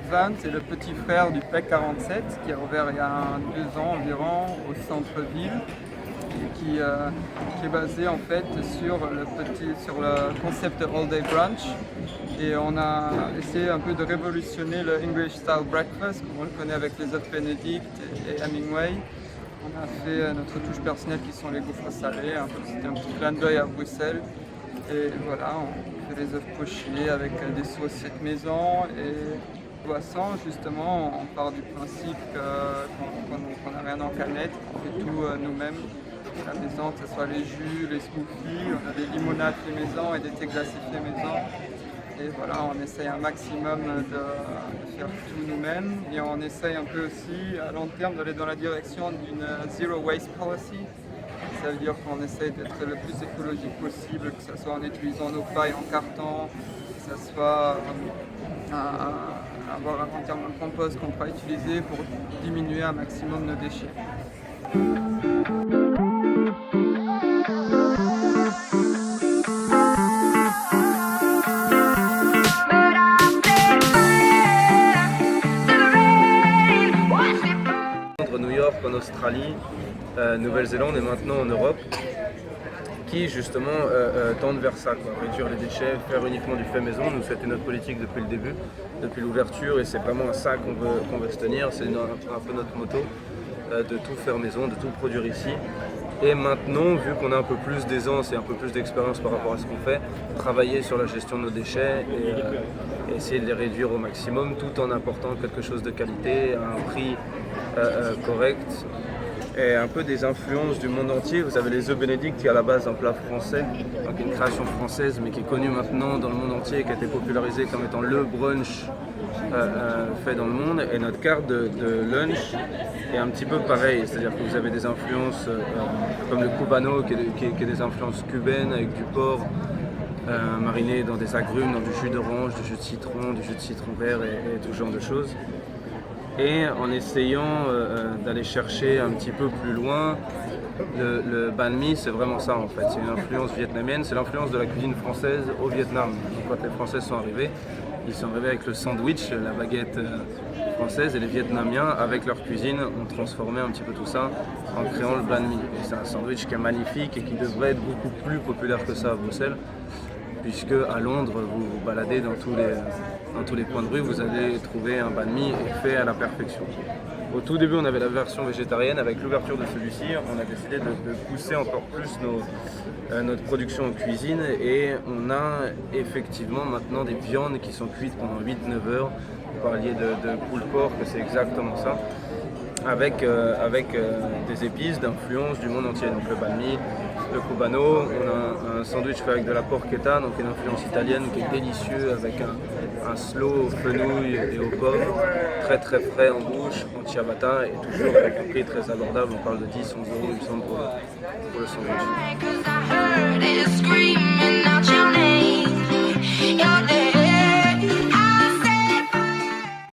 20, c'est le petit frère du PEC 47 qui a ouvert il y a 2 ans environ au centre-ville et qui est basé en fait sur le concept de All Day Brunch. Et on a essayé un peu de révolutionner le English Style Breakfast, comme on le connaît avec les œufs Benedict et Hemingway. On a fait notre touche personnelle qui sont les gaufres salées, c'était un petit clin d'œil à Bruxelles. Et voilà, on fait les œufs pochés avec des sauces cette maison et boissons. Justement, on part du principe qu'on n'a rien en canette, on fait tout nous-mêmes à la maison, que ce soit les jus, les smoothies, on a des limonades fait maison et des thés glacés fait maison. Et voilà, on essaye un maximum de faire tout nous-mêmes et on essaye un peu aussi à long terme d'aller dans la direction d'une zero waste policy. Ça veut dire qu'on essaye d'être le plus écologique possible, que ce soit en utilisant nos pailles en carton, que ce soit avoir un entièrement de compost qu'on pourra utiliser pour diminuer un maximum nos déchets. New York, en Australie, Nouvelle-Zélande et maintenant en Europe, qui justement tendent vers ça, quoi. Réduire les déchets, faire uniquement du fait maison. Nous, c'était notre politique depuis le début, depuis l'ouverture, et c'est vraiment à ça qu'on veut se tenir. C'est un peu notre motto, de tout faire maison, de tout produire ici. Et maintenant, vu qu'on a un peu plus d'aisance et un peu plus d'expérience par rapport à ce qu'on fait, travailler sur la gestion de nos déchets et essayer de les réduire au maximum tout en apportant quelque chose de qualité à un prix correct et un peu des influences du monde entier. Vous avez les œufs Benedict qui est à la base un plat français, donc une création française mais qui est connue maintenant dans le monde entier et qui a été popularisé comme étant le brunch fait dans le monde. Et notre carte de lunch est un petit peu pareil, c'est-à-dire que vous avez des influences comme le cubano qui est des influences cubaines avec du porc mariné dans des agrumes, dans du jus d'orange, du jus de citron vert et tout ce genre de choses. Et en essayant d'aller chercher un petit peu plus loin, le banh mi, c'est vraiment ça en fait. C'est une influence vietnamienne, c'est l'influence de la cuisine française au Vietnam. Donc, quand les Français sont arrivés, ils sont arrivés avec le sandwich, la baguette française, et les Vietnamiens, avec leur cuisine, ont transformé un petit peu tout ça en créant le banh mi. Et c'est un sandwich qui est magnifique et qui devrait être beaucoup plus populaire que ça à Bruxelles, puisque à Londres, vous vous baladez dans tous les coins de rue, vous allez trouver un banh mi fait à la perfection. Au tout début, on avait la version végétarienne. Avec l'ouverture de celui-ci, on a décidé de pousser encore plus notre production en cuisine, et on a effectivement maintenant des viandes qui sont cuites pendant 8-9 heures. Vous parliez de pulled pork, c'est exactement ça, avec des épices d'influence du monde entier. Donc le banh mi, le cubano, on a un sandwich fait avec de la porchetta, donc une influence italienne qui est délicieux, avec un slow aux fenouil et aux pommes, très très frais en bouche, en ciabatta, et toujours avec un prix très abordable. On parle de 10-11 euros il me semble pour le sandwich.